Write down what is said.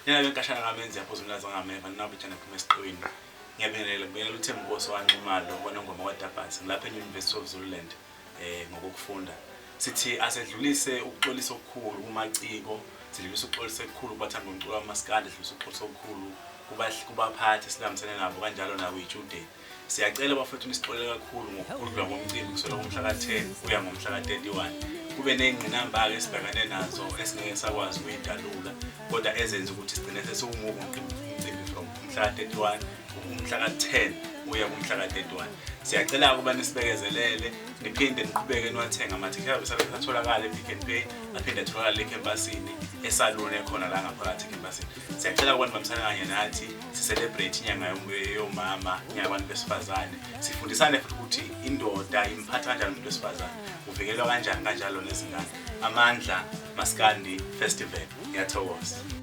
Njengalo inkashana ngamenzi yaphuza umlaza ngameva ninabujana phuma esiqwini. Ngiyabingelela uThembu Nkosi wanqumalo kwanongoma kwaDabhasi ngilapha eUniversity of Zululand ngokufunda. Sithi asedlulise ukuxolisa okukhulu kumaciko, sidlulisa ukuxolisa okukhulu kubathanda umculo wamaskandi, sidlulisa ukuxolisa okukhulu kubaphathi silamisene nabo kanjalo nawo ijudeni. Siyacela bafethu nisixolele kakhulu ngokudlula ngomcimbi kusukela ngomhla ka-10 kuya ngomhla ka-31. Kube nezingqinamba-ke esibhekane nazo esingeke sakwazi ukuyidalula kodwa ezenza ukuthi sigcine sesiwumuka umcimbi from umhla ka-31 umhla ka-10 uya kumhla ka-31. Siyacela ukuba nisibekezelele niphinde niqhubeke niwathenga amathikithi abe atholakala ePick n Pay aphinde atholakala ekhempasini esalone khona la ngaphakathi ekhempasini. Siyacela ukuba nibambisane kanye nathi si-celebrate inyanga yomama, inyanga yabantu besifazane. Sifundisane futhi ukuthi indoda imphatha kanjani umuntu wesifazane, uvikelwa kanjani kanjalo nezingane. Amandla Maskandi Festival. Ngiyathokoza.